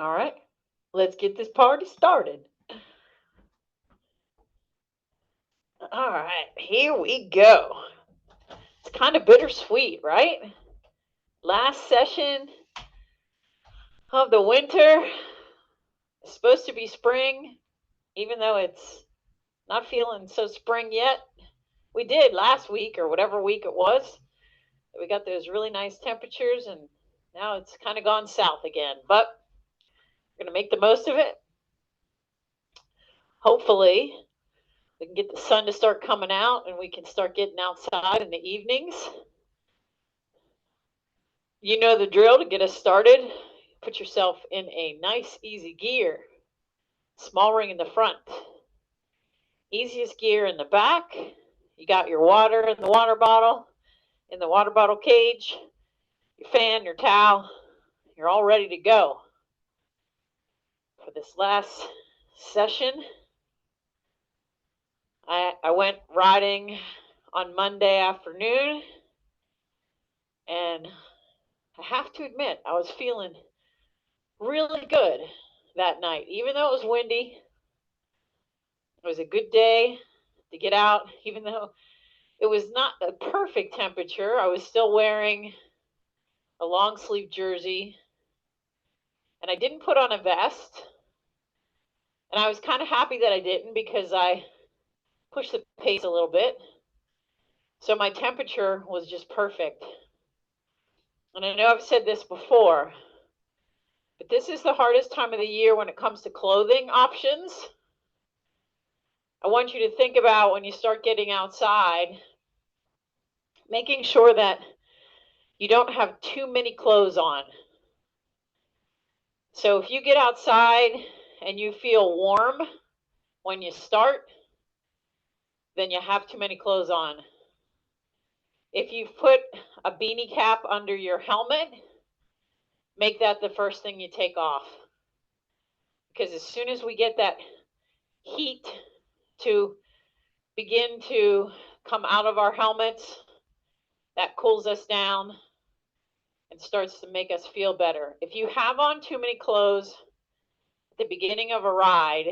All right, let's get this party started. All right, here we go. It's kind of bittersweet, right? Last session of the winter. It's supposed to be spring, even though it's not feeling so spring yet. We did last week or whatever week it was. We got those really nice temperatures, and now it's kind of gone south again. But we're going to make the most of it. Hopefully, we can get the sun to start coming out and we can start getting outside in the evenings. You know the drill to get us started. Put yourself in a nice, easy gear. Small ring in the front. Easiest gear in the back. You got your water in the water bottle, cage, your fan, your towel. You're all ready to go for this last session. I went riding on Monday afternoon, and I have to admit, I was feeling really good that night. Even though it was windy, it was a good day to get out. Even though it was not a perfect temperature, I was still wearing a long sleeve jersey, and I didn't put on a vest. And I was kind of happy that I didn't, because I pushed the pace a little bit. So my temperature was just perfect. And I know I've said this before, but this is the hardest time of the year when it comes to clothing options. I want you to think about, when you start getting outside, making sure that you don't have too many clothes on. So if you get outside and you feel warm when you start, then you have too many clothes on. If you've put a beanie cap under your helmet, make that the first thing you take off. Because as soon as we get that heat to begin to come out of our helmets, that cools us down and starts to make us feel better. If you have on too many clothes at the beginning of a ride,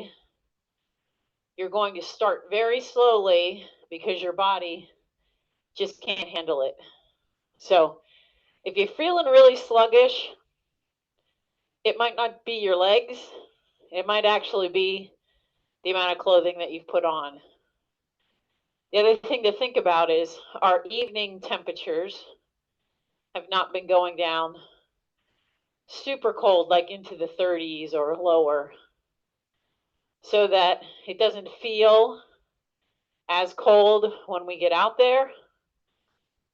you're going to start very slowly because your body just can't handle it. So if you're feeling really sluggish, it might not be your legs. It might actually be the amount of clothing that you've put on. The other thing to think about is our evening temperatures have not been going down super cold, like into the 30s or lower, so that it doesn't feel as cold when we get out there.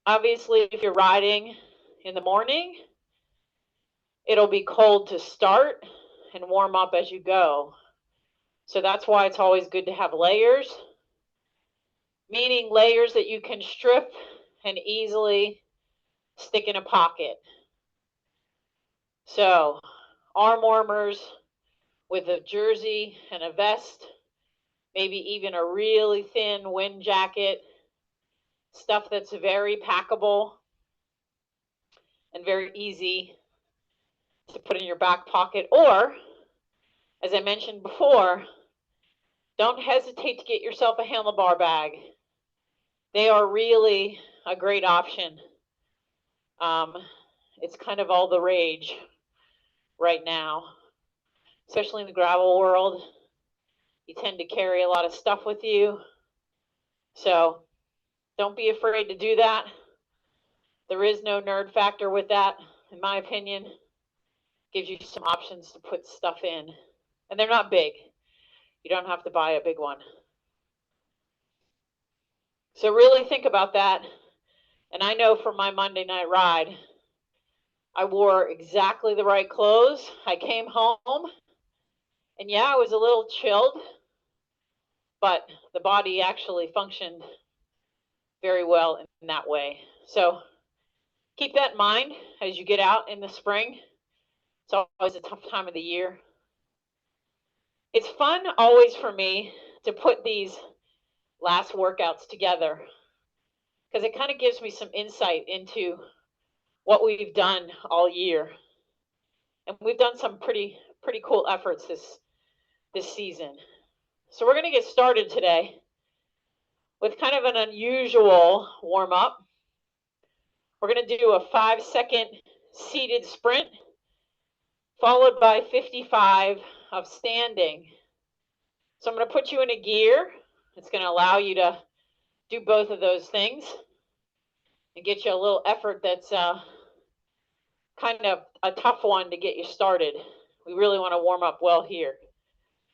Obviously, if you're riding in the morning, it'll be cold to start and warm up as you go. So that's why it's always good to have layers, meaning layers that you can strip and easily stick in a pocket. So arm warmers with a jersey and a vest, maybe even a really thin wind jacket, stuff that's very packable and very easy to put in your back pocket. Or, as I mentioned before, don't hesitate to get yourself a handlebar bag. They are really a great option. It's kind of all the rage right now, especially in the gravel world. You tend to carry a lot of stuff with you. So don't be afraid to do that. There is no nerd factor with that, in my opinion. Gives you some options to put stuff in. And they're not big. You don't have to buy a big one. So really think about that. And I know for my Monday night ride, I wore exactly the right clothes. I came home, and yeah, I was a little chilled, but the body actually functioned very well in that way. So keep that in mind as you get out in the spring. It's always a tough time of the year. It's fun always for me to put these last workouts together, because it kind of gives me some insight into what we've done all year. And we've done some pretty pretty cool efforts this season. So we're going to get started today with kind of an unusual warm-up. We're going to do a 5-second seated sprint, followed by 55 of standing. So I'm going to put you in a gear. It's going to allow you to do both of those things and get you a little effort that's kind of a tough one to get you started. We really want to warm up well here.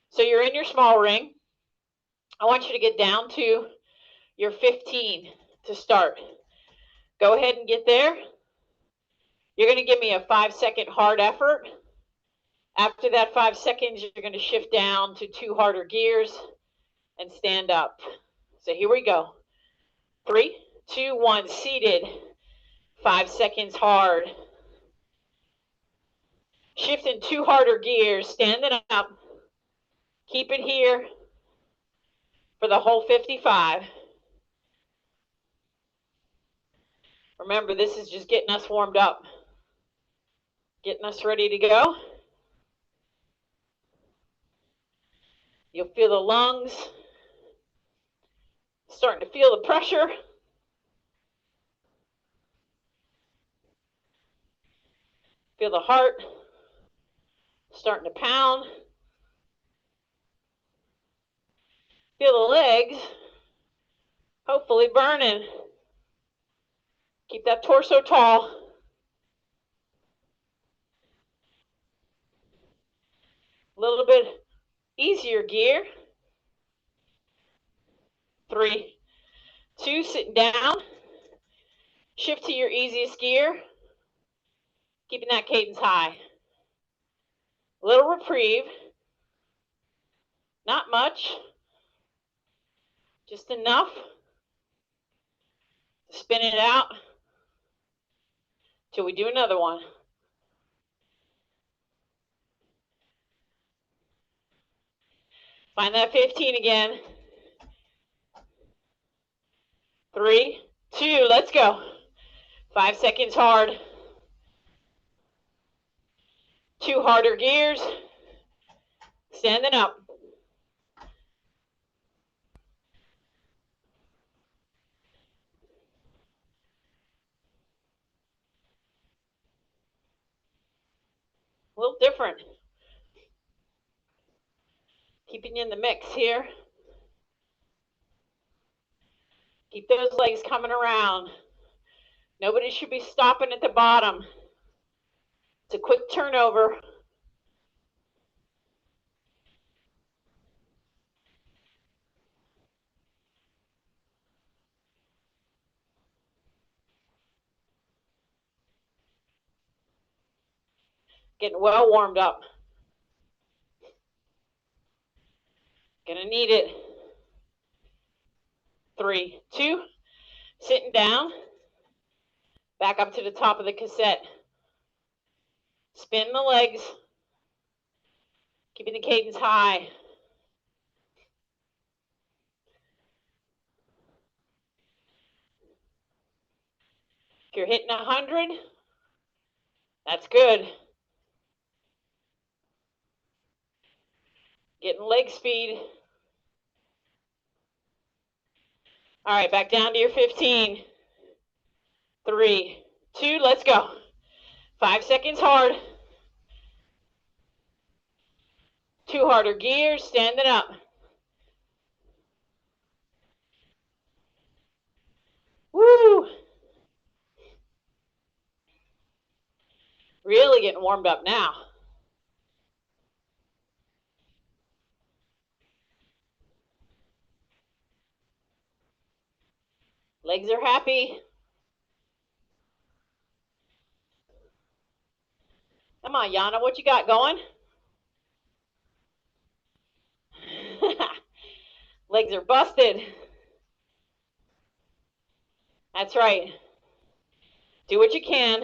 So you're in your small ring. I want you to get down to your 15 to start. Go ahead and get there. You're going to give me a 5-second hard effort. After that 5 seconds, you're going to shift down to 2 harder gears and stand up. So here we go. 3, 2, 1, seated. 5 seconds hard. Shifting 2 harder gears, standing up. Keep it here for the whole 55. Remember, this is just getting us warmed up, getting us ready to go. You'll feel the lungs starting to feel the pressure. Feel the heart starting to pound. Feel the legs hopefully burning. Keep that torso tall. A little bit easier gear. 3, 2, sitting down. Shift to your easiest gear. Keeping that cadence high. A little reprieve. Not much. Just enough to spin it out till we do another one. Find that 15 again. 3, 2, let's go. 5 seconds hard. 2 harder gears. Standing up. A little different. Keeping you in the mix here. Keep those legs coming around. Nobody should be stopping at the bottom. It's a quick turnover. Getting well warmed up. Gonna need it. 3, 2, sitting down. Back up to the top of the cassette. Spin the legs. Keeping the cadence high. If you're hitting 100, that's good. Getting leg speed. All right, back down to your 15. 3, 2, let's go. 5 seconds hard. 2 harder gears, standing up. Woo! Really getting warmed up now. Legs are happy. Come on, Yana, what you got going? Legs are busted. That's right. Do what you can.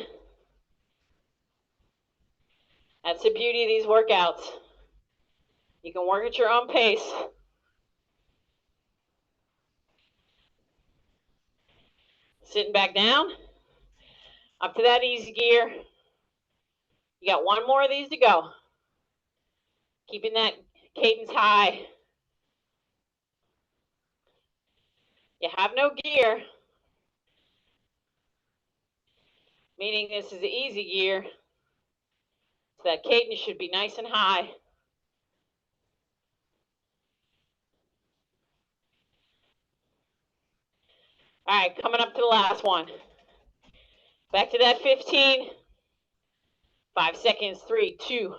That's the beauty of these workouts. You can work at your own pace. Sitting back down. Up to that easy gear. You got 1 more of these to go. Keeping that cadence high. You have no gear, meaning this is the easy gear. So that cadence should be nice and high. All right, coming up to the last one. Back to that 15. 5 seconds, 3, 2,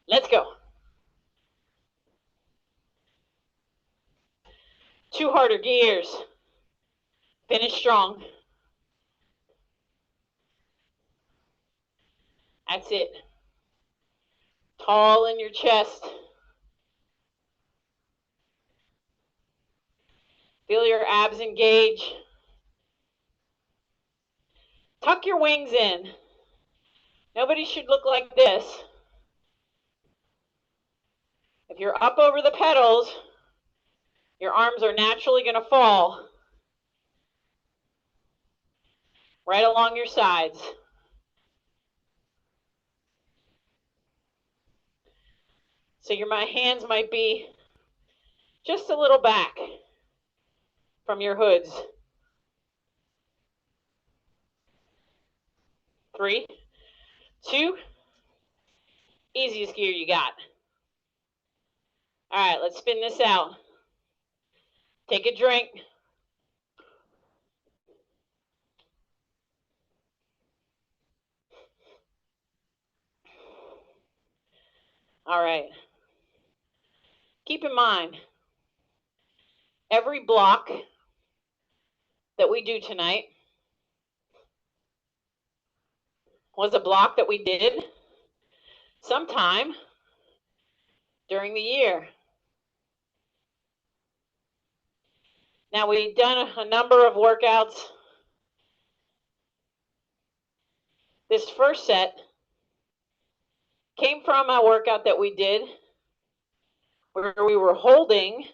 let's go. 2 harder gears. Finish strong. That's it. Tall in your chest. Feel your abs engage. Tuck your wings in. Nobody should look like this. If you're up over the pedals, your arms are naturally going to fall right along your sides. So my hands might be just a little back from your hoods. 3, 2, easiest gear you got. All right, let's spin this out. Take a drink. All right. Keep in mind, every block that we do tonight was a block that we did sometime during the year. Now, we've done a number of workouts. This first set came from a workout that we did where we were holding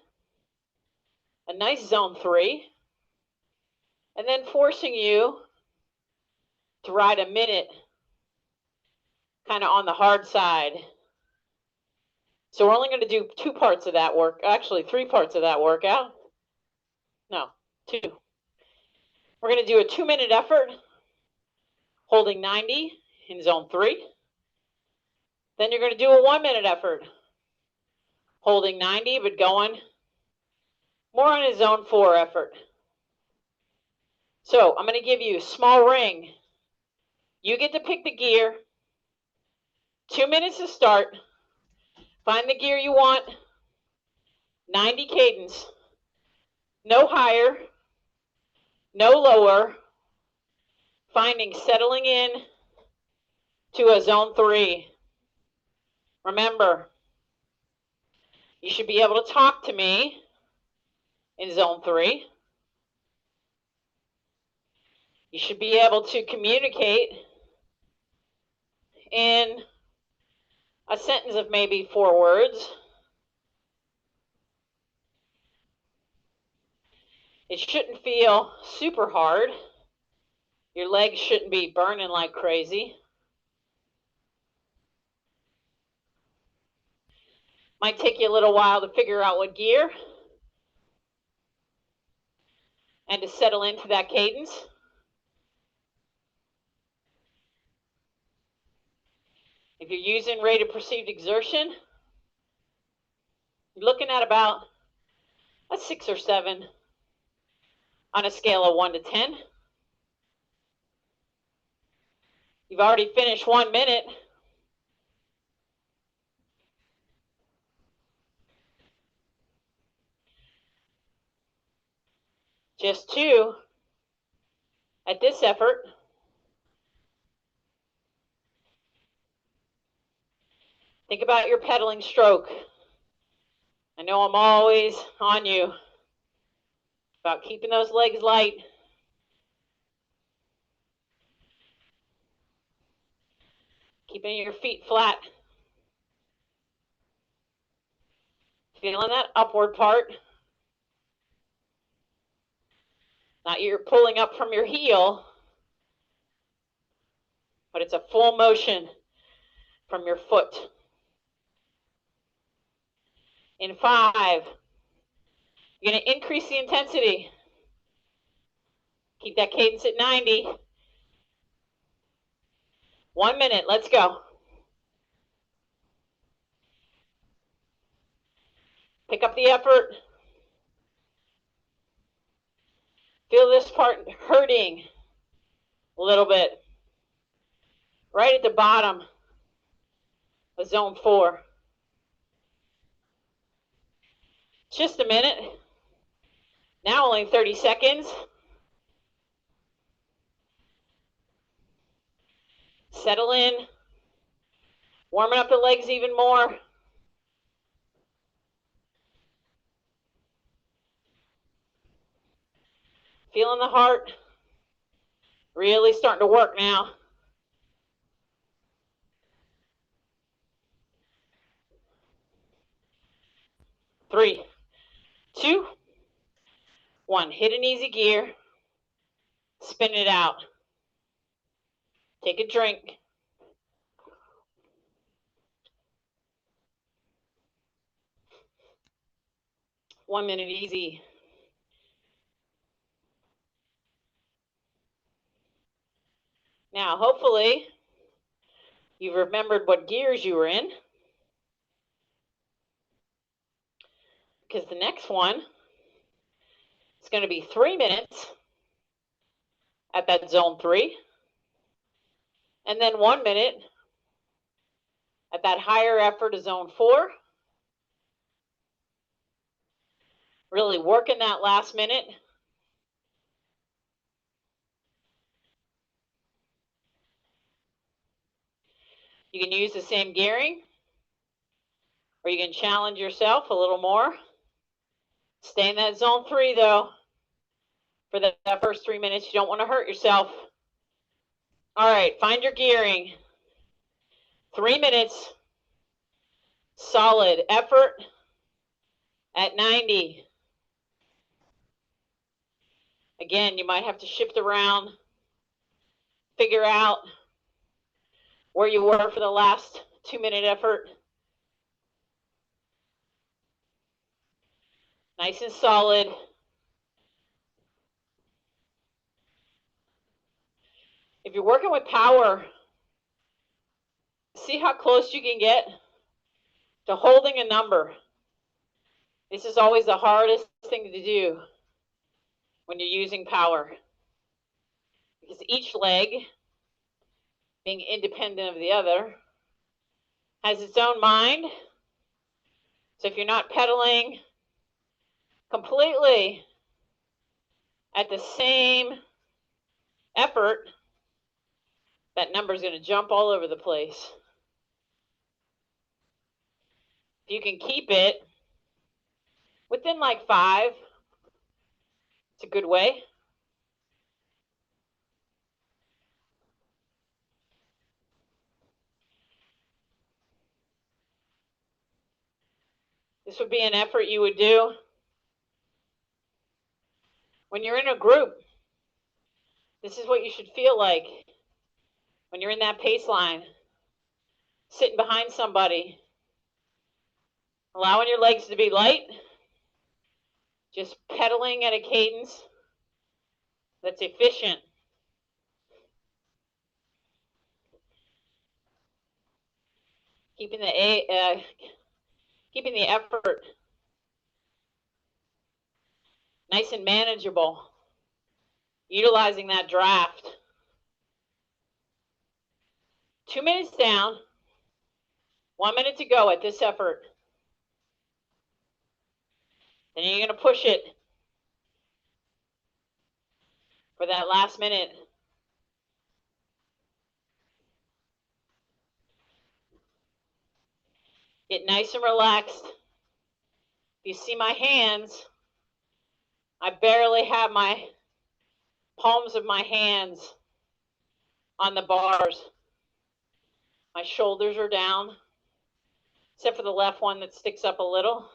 a nice zone 3 and then forcing you to ride a minute kind of on the hard side. So we're only going to do 2 parts of that work, actually 3 parts of that workout. No, 2. We're going to do a 2-minute effort, holding 90 in zone 3. Then you're going to do a 1-minute effort, holding 90, but going more on a zone 4 effort. So I'm going to give you a small ring. You get to pick the gear. 2 minutes to start. Find the gear you want. 90 cadence. No higher. No lower. Finding settling in to a zone 3. Remember, you should be able to talk to me in zone 3. You should be able to communicate in a sentence of maybe 4 words. It shouldn't feel super hard. Your legs shouldn't be burning like crazy. Might take you a little while to figure out what gear and to settle into that cadence. If you're using rated perceived exertion, you're looking at about a 6 or 7 on a scale of 1 to 10. You've already finished 1 minute. Just 2 at this effort. Think about your pedaling stroke. I know I'm always on you about keeping those legs light. Keeping your feet flat. Feeling that upward part. Not you're pulling up from your heel, but it's a full motion from your foot. In 5, you're going to increase the intensity. Keep that cadence at 90. 1 minute, let's go. Pick up the effort. Feel this part hurting a little bit. Right at the bottom of zone 4. Just a minute. Now only 30 seconds. Settle in. Warming up the legs even more. Feeling the heart. Really starting to work now. Three, 2, 1. Hit an easy gear. Spin it out. Take a drink. One minute easy. Now, hopefully, you've remembered what gears you were in. Because the next one is going to be 3 minutes at that zone 3. And then 1 minute at that higher effort of zone 4. Really working that last minute. You can use the same gearing, or you can challenge yourself a little more. Stay in that zone 3 though. For that first 3 minutes, you don't want to hurt yourself. All right, find your gearing. 3 minutes, solid effort at 90. Again, you might have to shift around, figure out where you were for the last 2-minute effort. Nice and solid. If you're working with power, see how close you can get to holding a number. This is always the hardest thing to do when you're using power, because each leg, being independent of the other, has its own mind. So if you're not pedaling completely at the same effort, that number is going to jump all over the place. If you can keep it within like 5, it's a good way. This would be an effort you would do when you're in a group. This is what you should feel like when you're in that pace line, sitting behind somebody, allowing your legs to be light, just pedaling at a cadence that's efficient. Keeping the effort nice and manageable, utilizing that draft. 2 minutes down, 1 minute to go at this effort. Then you're going to push it for that last minute. Get nice and relaxed. If you see my hands, I barely have my palms of my hands on the bars. My shoulders are down, except for the left one that sticks up a little.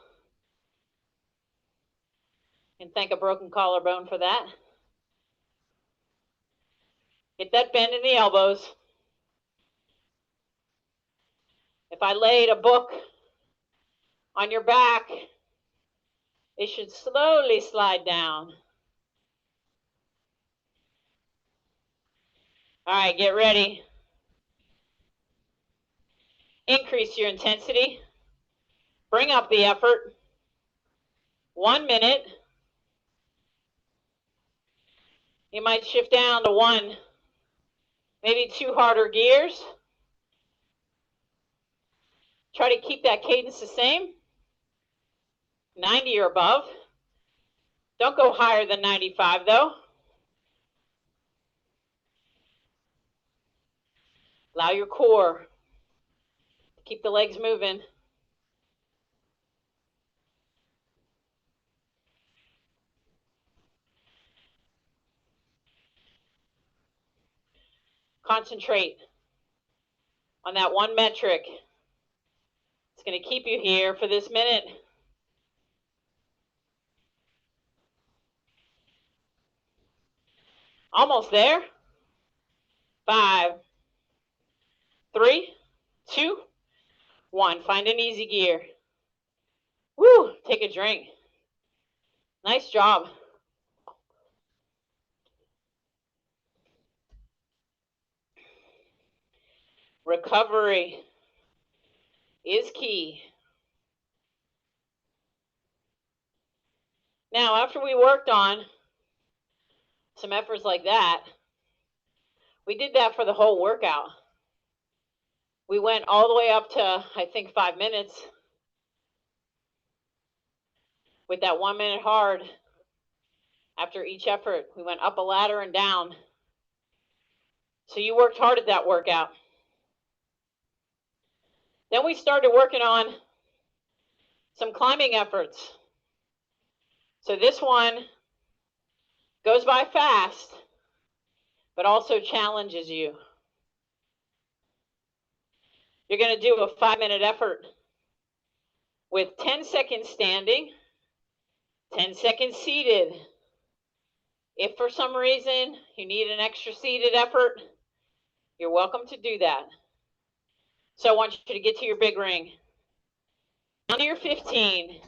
And thank a broken collarbone for that. Get that bend in the elbows. If I laid a book On your back, it should slowly slide down. All right, get ready. Increase your intensity. Bring up the effort. 1 minute. You might shift down to 1, maybe 2 harder gears. Try to keep that cadence the same. 90 or above. Don't go higher than 95 though. Allow your core to keep the legs moving. Concentrate on that one metric. It's going to keep you here for this minute. Almost there. 5, 3, 2, 1. Find an easy gear. Woo! Take a drink. Nice job. Recovery is key. Now, after we worked on some efforts like that, we did that for the whole workout. We went all the way up to, I think, 5 minutes with that 1 minute hard. After each effort, we went up a ladder and down. So you worked hard at that workout. Then we started working on some climbing efforts. So this one goes by fast, but also challenges you. You're going to do a 5-minute effort with 10 seconds standing, 10 seconds seated. If for some reason you need an extra seated effort, you're welcome to do that. So I want you to get to your big ring. Down to your 15.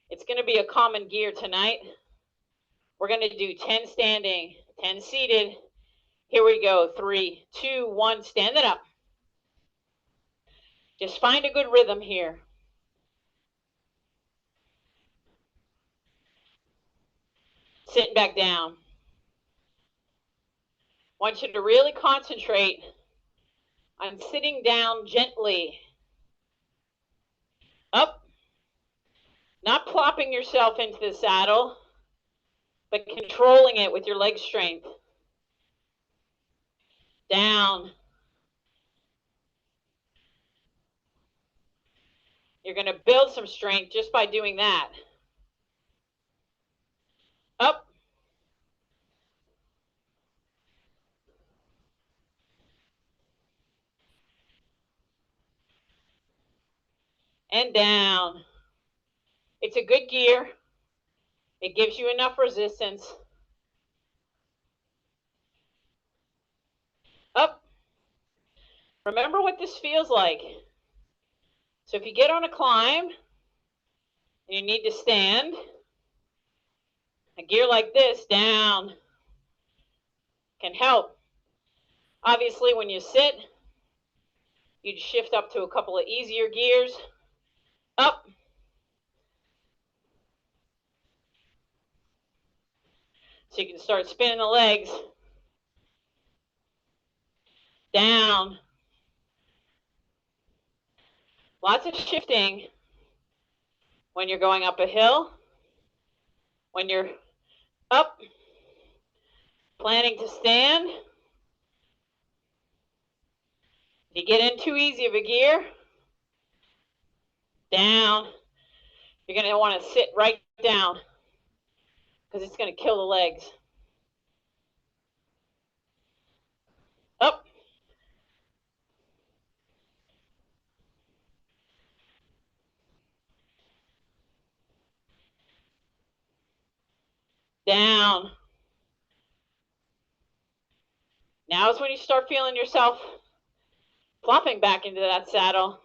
It's going to be a common gear tonight. We're going to do 10 standing, 10 seated. Here we go. 3, 2, 1. Stand it up. Just find a good rhythm here. Sitting back down. I want you to really concentrate on sitting down gently. Up. Not plopping yourself into the saddle, but controlling it with your leg strength. Down. You're going to build some strength just by doing that. Up. And down. It's a good gear. It gives you enough resistance. Up. Remember what this feels like. So if you get on a climb and you need to stand, a gear like this, down, can help. Obviously, when you sit, you'd shift up to a couple of easier gears. Up. So you can start spinning the legs. Down. Lots of shifting when you're going up a hill. When you're up, planning to stand. If you get in too easy of a gear, down. You're going to want to sit right down because it's going to kill the legs. Up. Down. Now is when you start feeling yourself flopping back into that saddle.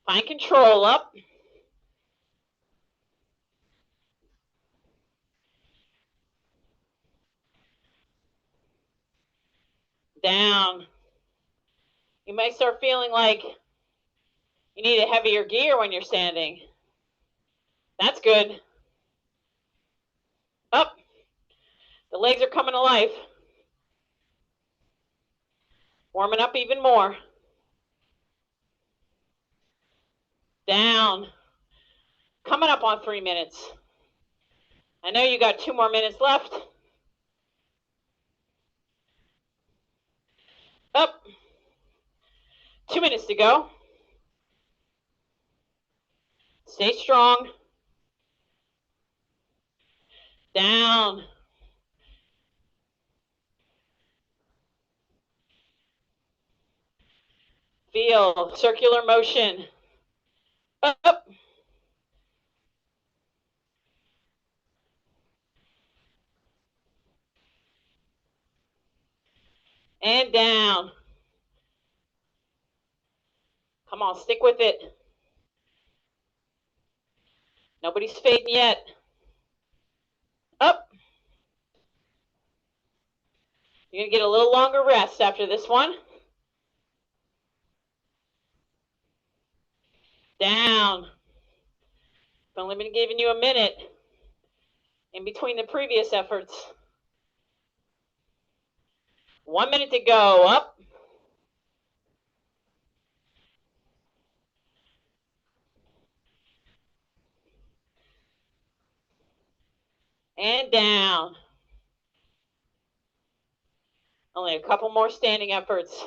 Find control. Up. Down. You may start feeling like you need a heavier gear when you're standing. That's good. Up. The legs are coming to life. Warming up even more. Down. Coming up on 3 minutes. I know you got 2 more minutes left. Up. 2 minutes to go. Stay strong. Down. Feel circular motion. Up. And down. Come on, stick with it. Nobody's fading yet. Up. You're going to get a little longer rest after this one. Down. I've only been giving you a minute in between the previous efforts. 1 minute to go. Up. And down. Only a couple more standing efforts.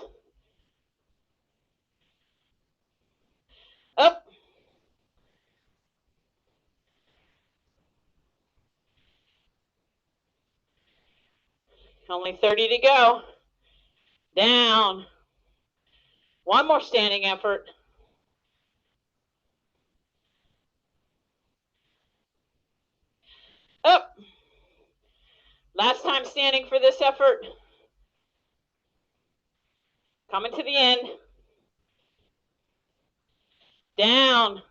Up. Only 30 to go. Down. 1 more standing effort. Up. Last time standing for this effort. Coming to the end. Down.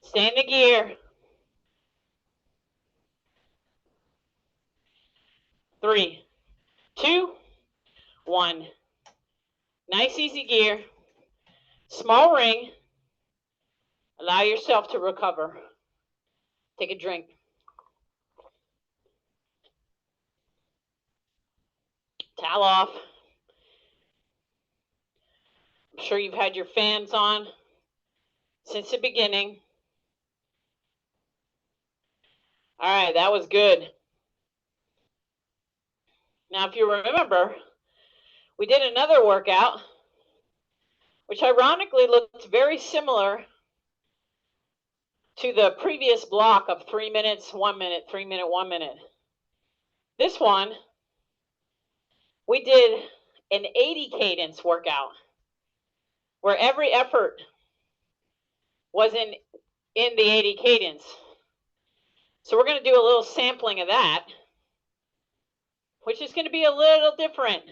Stay in the gear. 3, 2, 1. Nice easy gear. Small ring. Allow yourself to recover. Take a drink. Towel off. I'm sure you've had your fans on since the beginning. All right, that was good. Now, if you remember, we did another workout, which ironically looked very similar to the previous block of 3 minutes, 1 minute, 3 minute, 1 minute. This one, we did an 80 cadence workout where every effort was in the 80 cadence. So we're going to do a little sampling of that, which is going to be a little different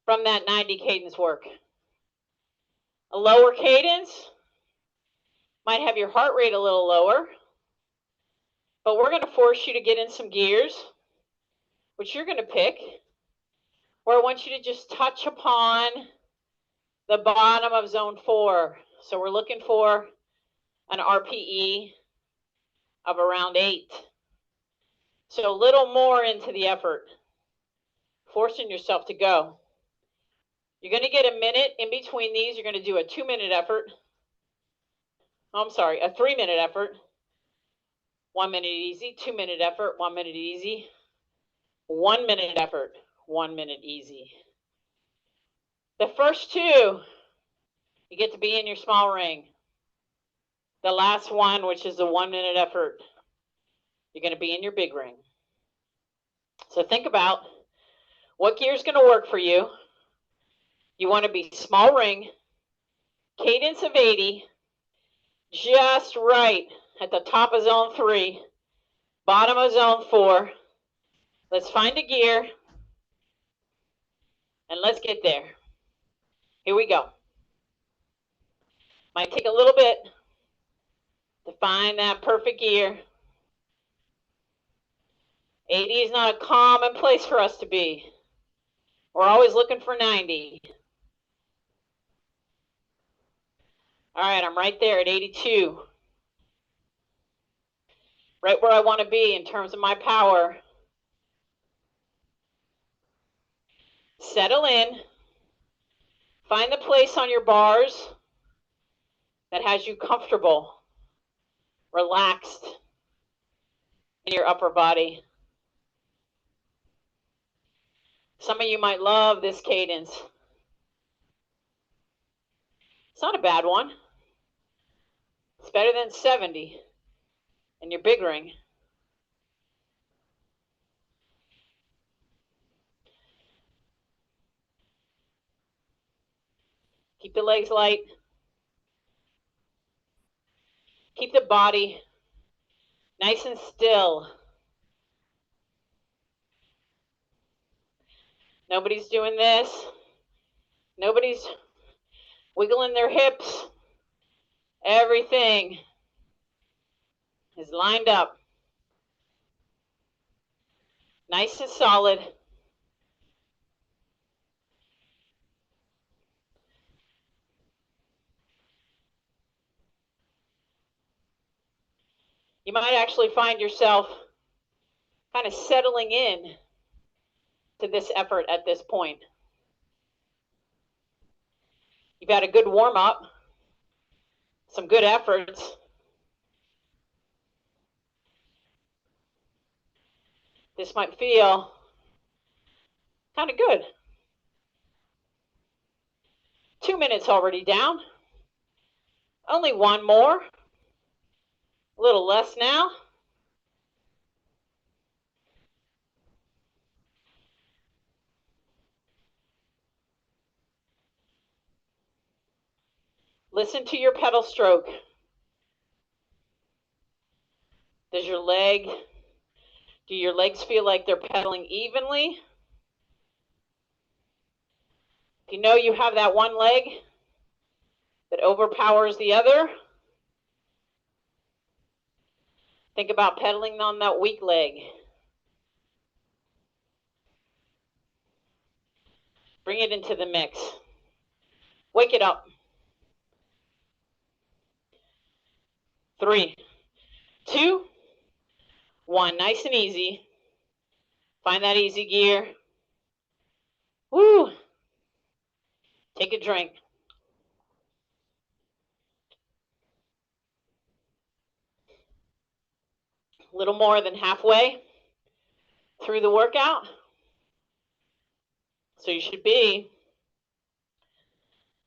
from that 90 cadence work. A lower cadence might have your heart rate a little lower, but we're going to force you to get in some gears, which you're going to pick, where I want you to just touch upon the bottom of zone 4. So we're looking for an RPE of around 8. So a little more into the effort, forcing yourself to go. You're going to get a minute in between these. You're going to do a 2 minute effort. Oh, I'm sorry, a 3 minute effort. 1 minute easy, 2 minute effort, 1 minute easy. 1 minute effort, 1 minute easy. The first 2, you get to be in your small ring. The last one, which is the 1 minute effort, you're going to be in your big ring. So think about what gear is going to work for you. You want to be small ring, cadence of 80, just right at the top of zone 3, bottom of zone 4. Let's find a gear and let's get there. Here we go. Might take a little bit to find that perfect gear. 80 is not a common place for us to be. We're always looking for 90. All right, I'm right there at 82. Right where I want to be in terms of my power. Settle in. Find the place on your bars that has you comfortable, relaxed in your upper body. Some of you might love this cadence. It's not a bad one. It's better than 70 in your big ring. Keep the legs light. Keep the body nice and still. Nobody's doing this. Nobody's wiggling their hips. Everything is lined up. Nice and solid. You might actually find yourself kind of settling in to this effort at this point. You've had a good warm-up, some good efforts. This might feel kind of good. 2 minutes already down. Only one more. A little less now. Listen to your pedal stroke. Do your legs feel like they're pedaling evenly? If you know you have that one leg that overpowers the other, think about pedaling on that weak leg. Bring it into the mix. Wake it up. 3, 2, 1. Nice and easy. Find that easy gear. Woo! Take a drink. A little more than halfway through the workout. So you should be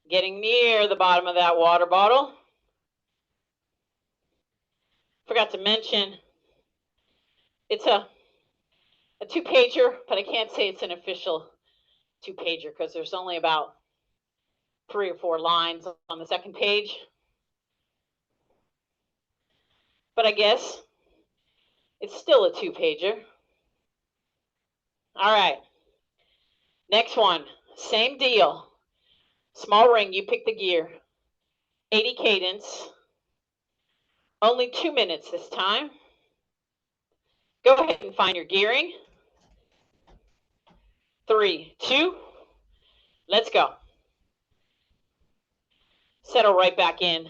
getting near the bottom of that water bottle. Forgot to mention, it's a 2-pager, but I can't say it's an official 2-pager because there's only about 3 or 4 lines on the second page. But I guess it's still a 2-pager. All right. Next one, same deal. Small ring, you pick the gear. 80 cadence. Only 2 minutes this time. Go ahead and find your gearing. 3, 2, let's go. Settle right back in.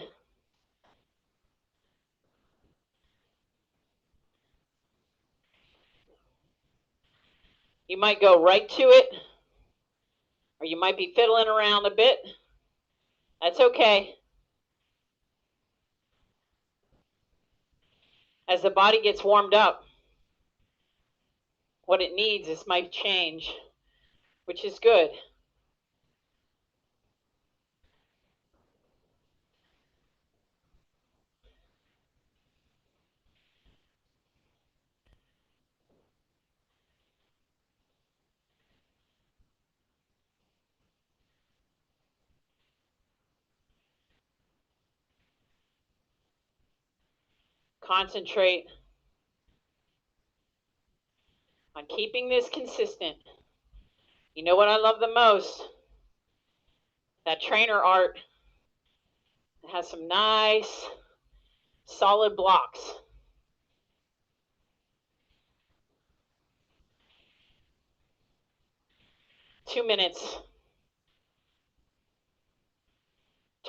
You might go right to it, or you might be fiddling around a bit. That's okay. As the body gets warmed up, what it needs is might change, which is good. Concentrate on keeping this consistent. You know what I love the most? That trainer art. It has some nice, solid blocks. Two minutes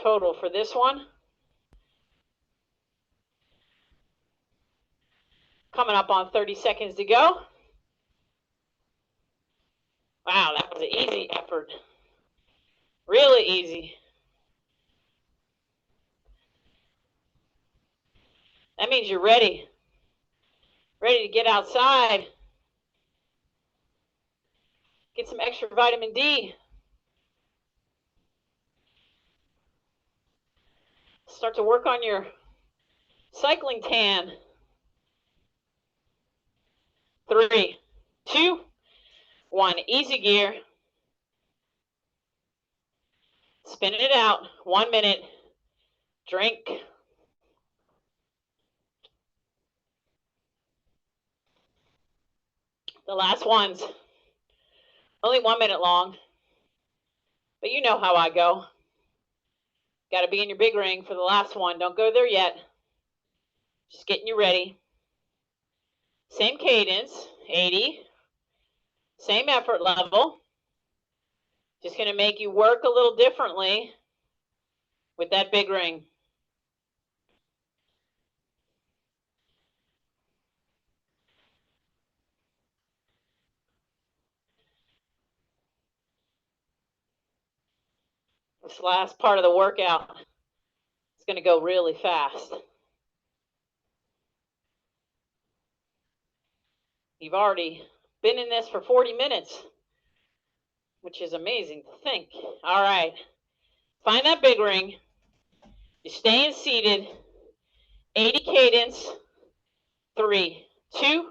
total for this one. Coming up on 30 seconds to go. Wow, that was an easy effort. Really easy. That means you're ready. Ready to get outside. Get some extra vitamin D. Start to work on your cycling tan. 3, 2, 1. Easy gear. Spin it out. 1 minute. Drink. The last one's only 1 minute long. But you know how I go. Got to be in your big ring for the last one. Don't go there yet. Just getting you ready. Same cadence, 80. Same effort level. Just going to make you work a little differently with that big ring. This last part of the workout is going to go really fast. You've already been in this for 40 minutes, which is amazing to think. All right. Find that big ring. You're staying seated. 80 cadence. 3, 2,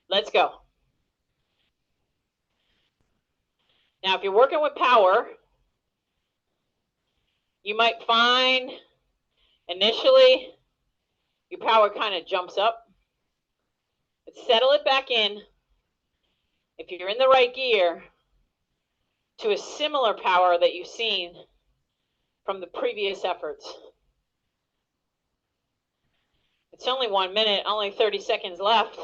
let's go. Now, if you're working with power, you might find initially your power kind of jumps up. But settle it back in, if you're in the right gear, to a similar power that you've seen from the previous efforts. It's only 1 minute, only 30 seconds left.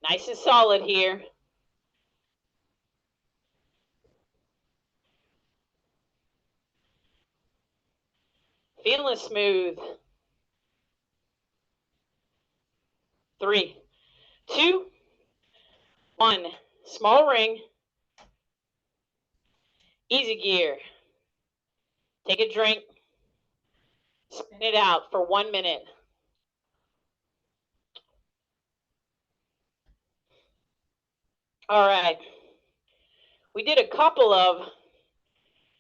Nice and solid here. Feeling smooth. 3, 2, 1. Small ring. Easy gear. Take a drink. Spin it out for 1 minute. All right. We did a couple of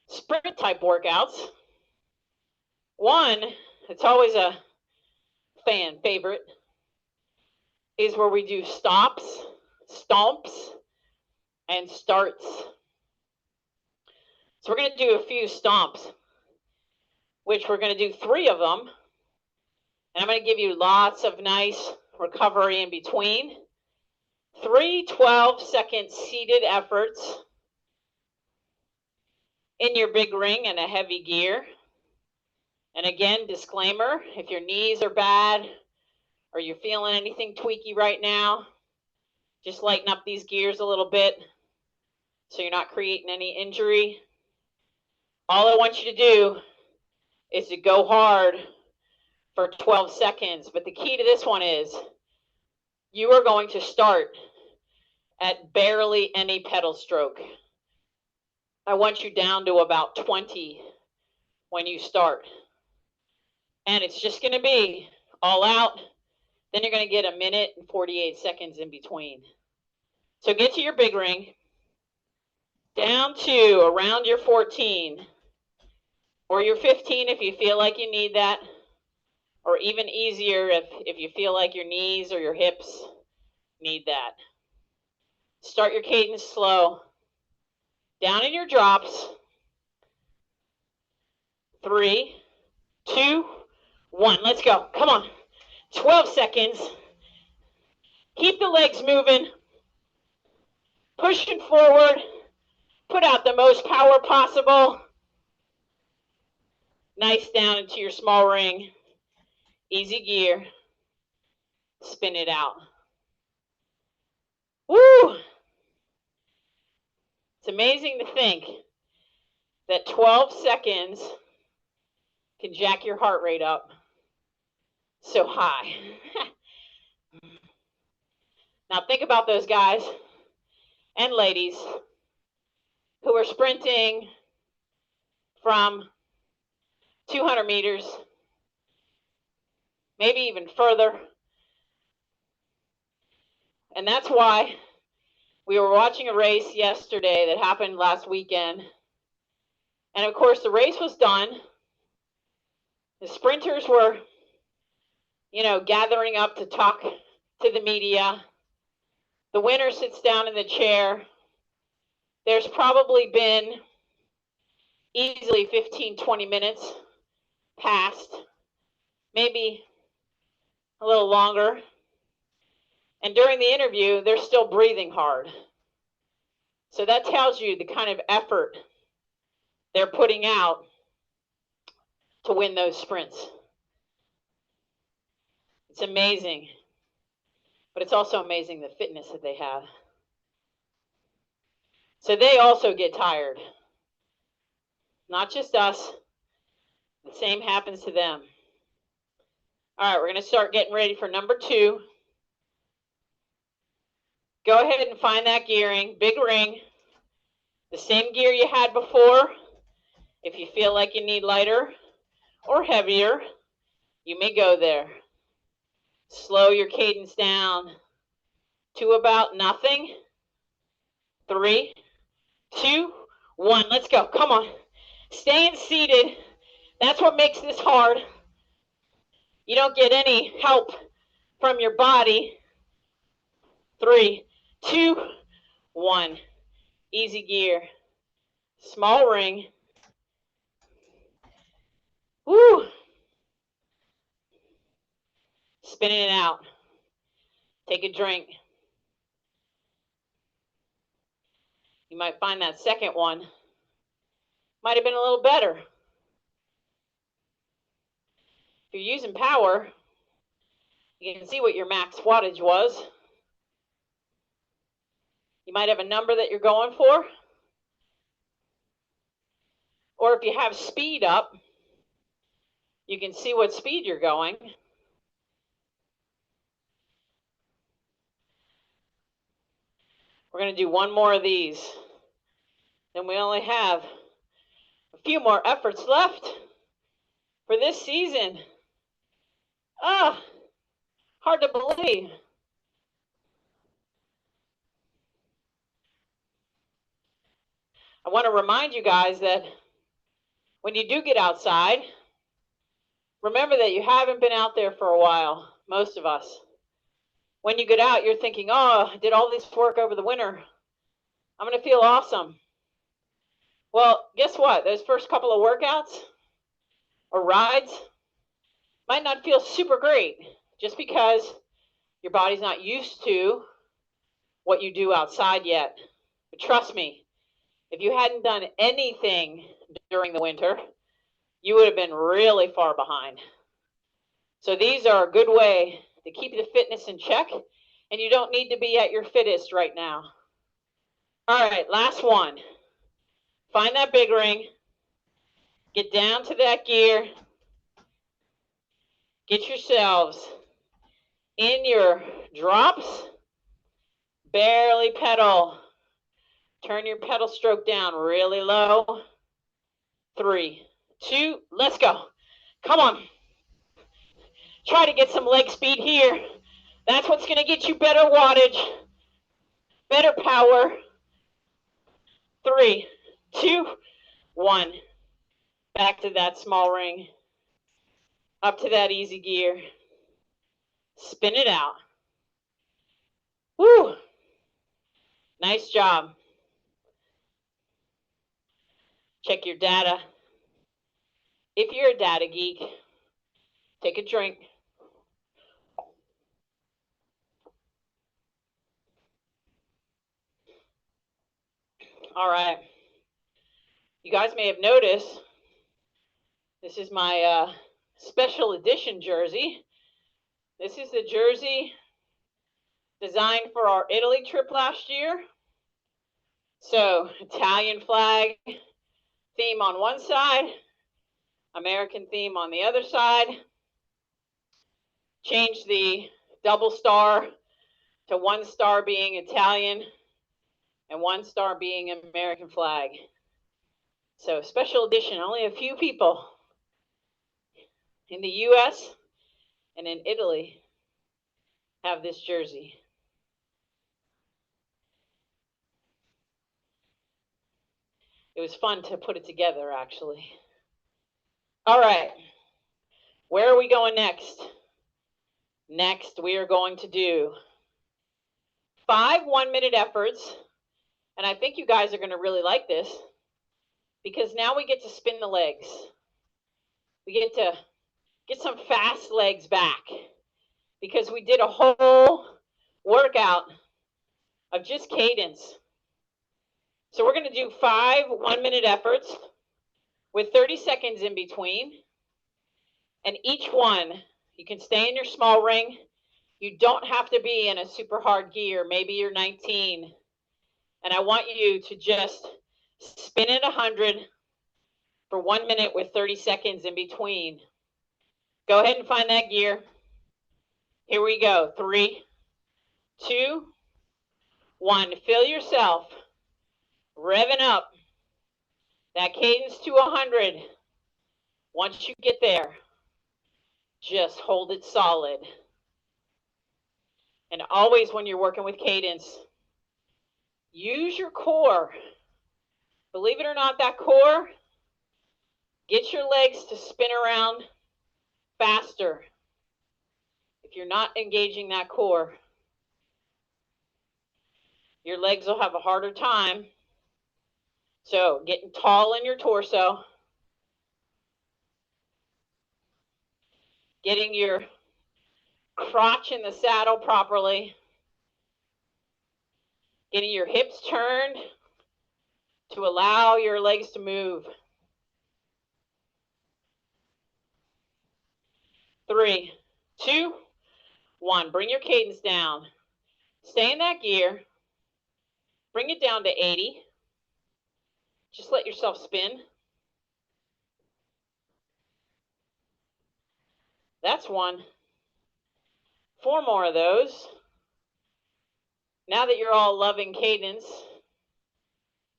sprint type workouts. One, it's always a fan favorite, is where we do stops, stomps, and starts. So we're going to do a few stomps, which we're going to do 3 of them. And I'm going to give you lots of nice recovery in between. 3 12-second seated efforts in your big ring and a heavy gear. And again, disclaimer, if your knees are bad or you're feeling anything tweaky right now, just lighten up these gears a little bit so you're not creating any injury. All I want you to do is to go hard for 12 seconds. But the key to this one is you are going to start at barely any pedal stroke. I want you down to about 20 when you start. And it's just going to be all out. Then you're going to get 1 minute and 48 seconds in between. So get to your big ring. Down to around your 14. Or your 15 if you feel like you need that. Or even easier if you feel like your knees or your hips need that. Start your cadence slow. Down in your drops. 3, 2, 1. Let's go. Come on. 12 seconds. Keep the legs moving. Pushing forward. Put out the most power possible. Nice down into your small ring. Easy gear. Spin it out. Woo! It's amazing to think that 12 seconds can jack your heart rate up so high. Now think about those guys and ladies who are sprinting from 200 meters, maybe even further. And that's why we were watching a race yesterday that happened last weekend. And of course, the race was done. The sprinters were, gathering up to talk to the media. The winner sits down in the chair. There's probably been easily 15, 20 minutes past, maybe a little longer. And during the interview, they're still breathing hard. So that tells you the kind of effort they're putting out to win those sprints. It's amazing. But it's also amazing the fitness that they have. So they also get tired. Not just us. The same happens to them. All right, we're going to start getting ready for number 2. Go ahead and find that gearing. Big ring. The same gear you had before. If you feel like you need lighter or heavier, you may go there. Slow your cadence down to about nothing. 3, 2, 1. Let's go. Come on. Staying seated. That's what makes this hard. You don't get any help from your body. 3, 2, 1. Easy gear. Small ring. Woo. Spinning it out. Take a drink. You might find that second one might have been a little better. If you're using power, you can see what your max wattage was. You might have a number that you're going for. Or if you have speed up, you can see what speed you're going. We're going to do one more of these. Then we only have a few more efforts left for this season. Hard to believe. I want to remind you guys that when you do get outside, remember that you haven't been out there for a while, most of us. When you get out, you're thinking, oh, I did all this work over the winter. I'm going to feel awesome. Well, guess what? Those first couple of workouts or rides might not feel super great just because your body's not used to what you do outside yet. But trust me, if you hadn't done anything during the winter, you would have been really far behind. So these are a good way to keep the fitness in check, and you don't need to be at your fittest right now. All right, last one. Find that big ring. Get down to that gear. Get yourselves in your drops. Barely pedal. Turn your pedal stroke down really low. 3, 2, let's go. Come on. Try to get some leg speed here. That's what's going to get you better wattage, better power. 3, 2, 1. Back to that small ring. Up to that easy gear. Spin it out. Woo! Nice job. Check your data. If you're a data geek, take a drink. All right. You guys may have noticed, this is my special edition jersey. This is the jersey designed for our Italy trip last year. So, Italian flag theme on one side, American theme on the other side. Change the double star to one star being Italian and one star being American flag. So, special edition, only a few people in the US and in Italy have this jersey. It was fun to put it together, actually. All right, where are we going next? Next, we are going to do 5 one-minute efforts, and I think you guys are going to really like this because now we get to spin the legs. We get to get some fast legs back because we did a whole workout of just cadence. So we're going to do 5 one-minute efforts with 30 seconds in between. And each one, you can stay in your small ring. You don't have to be in a super hard gear. Maybe you're 19. And I want you to just spin it 100 for 1 minute with 30 seconds in between. Go ahead and find that gear. Here we go. 3, 2, 1. Feel yourself revving up that cadence to 100. Once you get there, just hold it solid. And always when you're working with cadence, use your core. Believe it or not, that core, get your legs to spin around faster. If you're not engaging that core, your legs will have a harder time. So getting tall in your torso, getting your crotch in the saddle properly, getting your hips turned to allow your legs to move. 3, 2, 1. Bring your cadence down. Stay in that gear. Bring it down to 80. Just let yourself spin. That's 1. 4 more of those. Now that you're all loving cadence,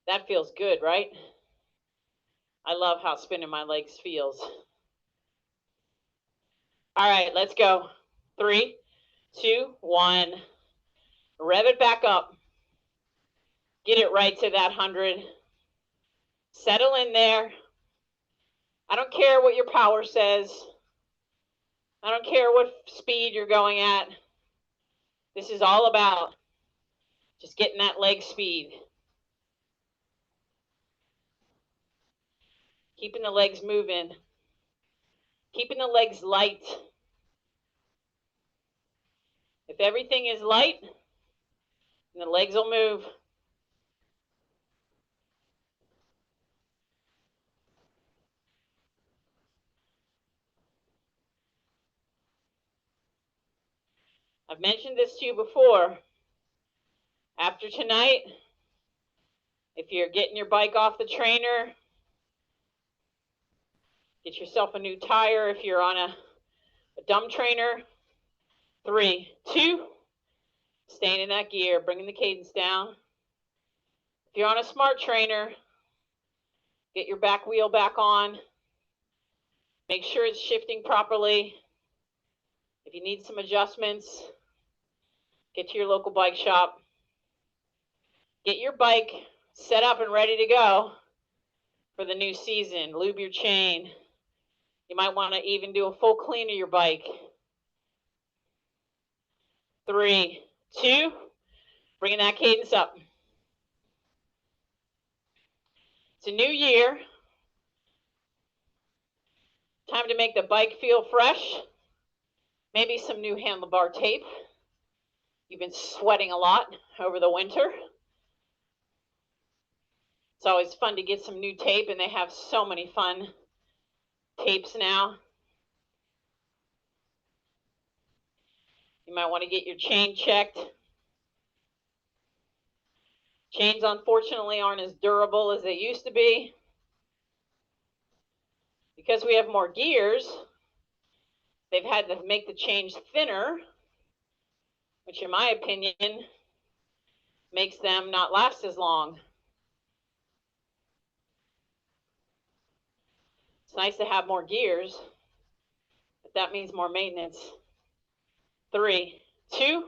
that feels good, right? I love how spinning my legs feels. All right, let's go. 3, 2, 1. Rev it back up. Get it right to that 100. Settle in there. I don't care what your power says. I don't care what speed you're going at. This is all about just getting that leg speed. Keeping the legs moving. Keeping the legs light. If everything is light, then the legs will move. I've mentioned this to you before. After tonight, if you're getting your bike off the trainer, get yourself a new tire if you're on a dumb trainer. 3, 2, staying in that gear, bringing the cadence down. If you're on a smart trainer, get your back wheel back on. Make sure it's shifting properly. If you need some adjustments, get to your local bike shop. Get your bike set up and ready to go for the new season. Lube your chain. You might want to even do a full clean of your bike. 3, 2, bringing that cadence up. It's a new year. Time to make the bike feel fresh. Maybe some new handlebar tape. You've been sweating a lot over the winter. It's always fun to get some new tape, and they have so many fun tapes now. You might want to get your chain checked. Chains, unfortunately, aren't as durable as they used to be. Because we have more gears, they've had to make the chains thinner, which in my opinion makes them not last as long. It's nice to have more gears, but that means more maintenance. 3, 2,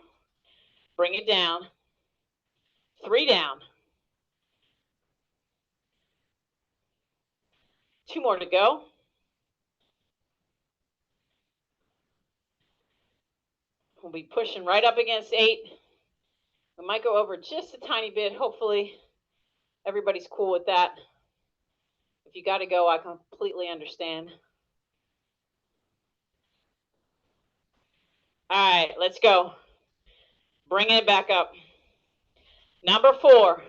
bring it down. 3 down. 2 more to go. We'll be pushing right up against 8. We might go over just a tiny bit. Hopefully everybody's cool with that. If you got to go, I completely understand. All right, let's go. Bringing it back up. Number 4.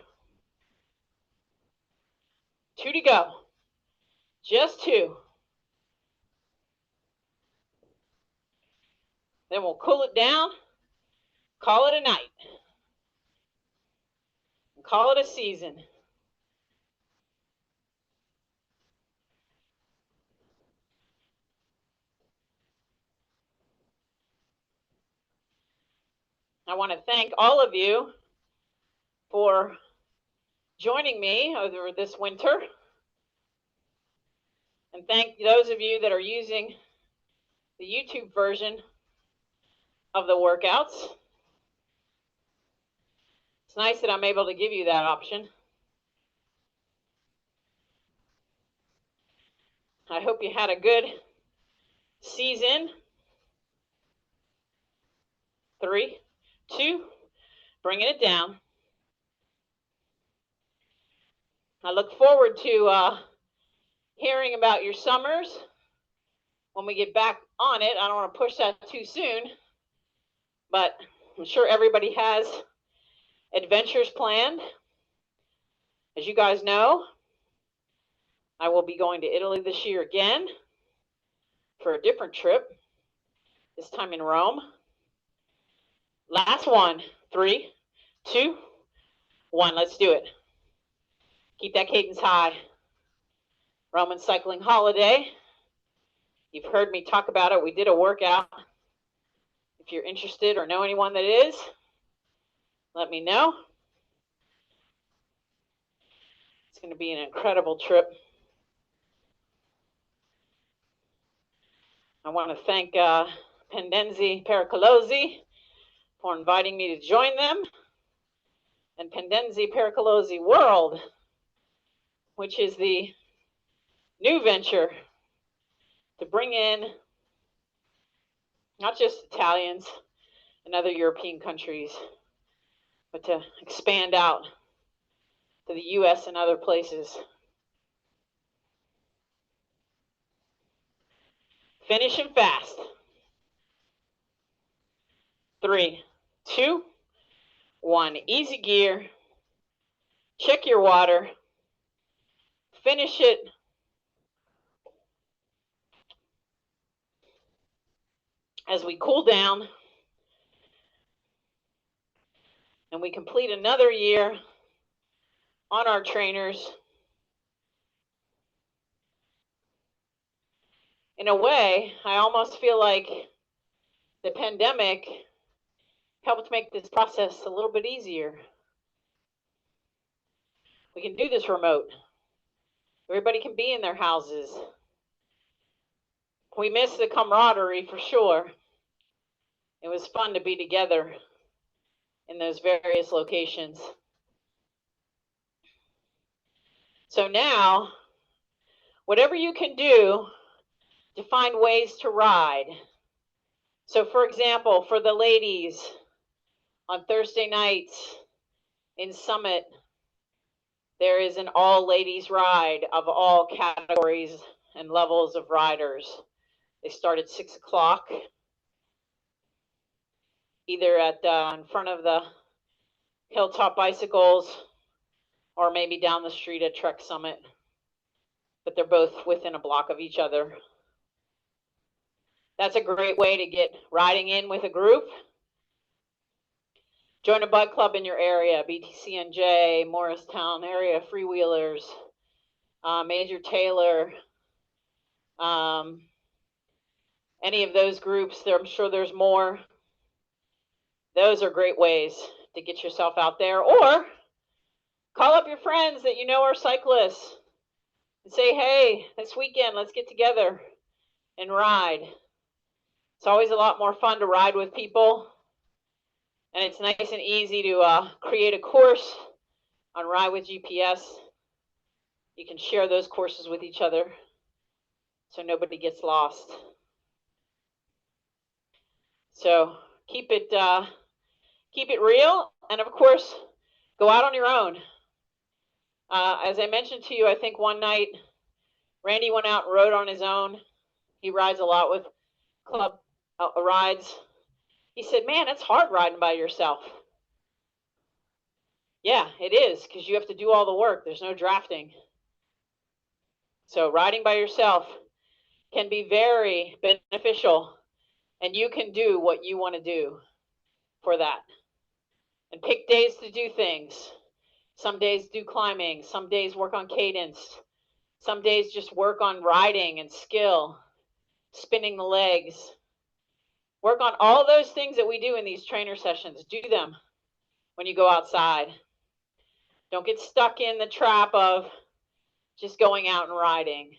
2 to go. Just 2. Then we'll cool it down, call it a night, and call it a season. I want to thank all of you for joining me over this winter. And thank those of you that are using the YouTube version of the workouts. It's nice that I'm able to give you that option. I hope you had a good season. 3, 2, bringing it down. I look forward to hearing about your summers when we get back on it. I don't want to push that too soon, but I'm sure everybody has adventures planned. As you guys know, I will be going to Italy this year again for a different trip, this time in Rome. Last one. 3, 2, 1. Let's do it. Keep that cadence high. Roman Cycling Holiday. You've heard me talk about it. We did a workout. If you're interested or know anyone that is, let me know. It's going to be an incredible trip. I want to thank Pendenzi Pericolosi for inviting me to join them, and Pendenzi Pericolosi World, which is the new venture to bring in not just Italians and other European countries, but to expand out to the US and other places. Finishing fast. 3, 2, 1. Easy gear. Check your water. Finish it. As we cool down and we complete another year on our trainers. In a way, I almost feel like the pandemic helped make this process a little bit easier. We can do this remote. Everybody can be in their houses. We miss the camaraderie for sure. It was fun to be together in those various locations. So now, whatever you can do to find ways to ride. So for example, for the ladies, on Thursday nights in Summit, there is an all ladies ride of all categories and levels of riders. They start at 6 o'clock, either at in front of the Hilltop Bicycles or maybe down the street at Trek Summit, but they're both within a block of each other. That's a great way to get riding in with a group. Join a bike club in your area, BTCNJ, Morristown area, Freewheelers, Major Taylor, any of those groups. I'm sure there's more. Those are great ways to get yourself out there, or call up your friends that you know are cyclists and say, hey, this weekend, let's get together and ride. It's always a lot more fun to ride with people, and it's nice and easy to create a course on Ride with GPS. You can share those courses with each other so nobody gets lost. So keep it real, and of course, go out on your own. As I mentioned to you, I think one night, Randy went out and rode on his own. He rides a lot with club rides. He said, man, it's hard riding by yourself. Yeah, it is, because you have to do all the work. There's no drafting. So riding by yourself can be very beneficial, and you can do what you want to do for that. And pick days to do things. Some days do climbing, some days work on cadence, some days just work on riding and skill, spinning the legs. Work on all those things that we do in these trainer sessions. Do them when you go outside. Don't get stuck in the trap of just going out and riding.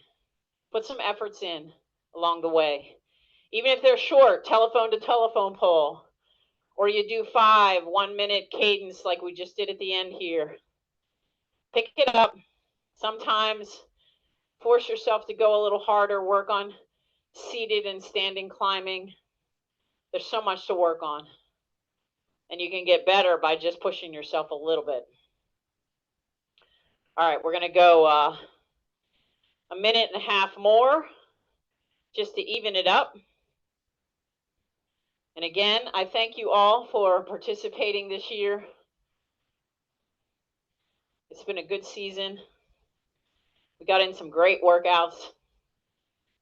Put some efforts in along the way. Even if they're short, telephone to telephone pole, or you do 5 1-minute cadence like we just did at the end here. Pick it up. Sometimes force yourself to go a little harder, work on seated and standing climbing. There's so much to work on, and you can get better by just pushing yourself a little bit. All right, we're going to go a minute and a half more just to even it up. And again, I thank you all for participating this year. It's been a good season. We got in some great workouts.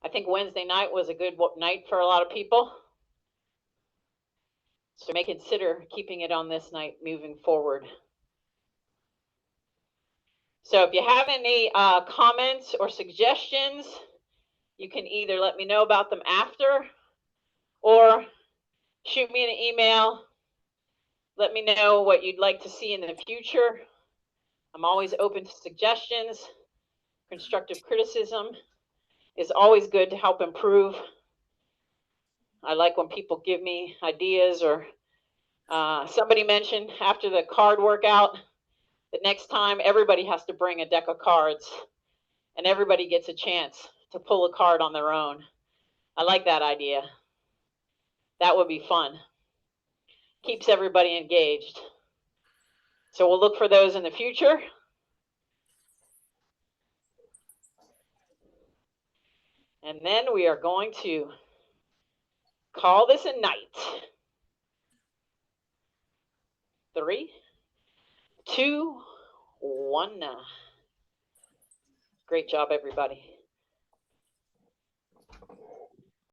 I think Wednesday night was a good night for a lot of people. So you may consider keeping it on this night moving forward. So if you have any comments or suggestions, you can either let me know about them after or shoot me an email. Let me know what you'd like to see in the future. I'm always open to suggestions. Constructive criticism is always good to help improve. I like when people give me ideas, or somebody mentioned after the card workout that next time everybody has to bring a deck of cards and everybody gets a chance to pull a card on their own. I like that idea. That would be fun. Keeps everybody engaged. So we'll look for those in the future. And then we are going to call this a night. 3, 2, 1. Great job, everybody.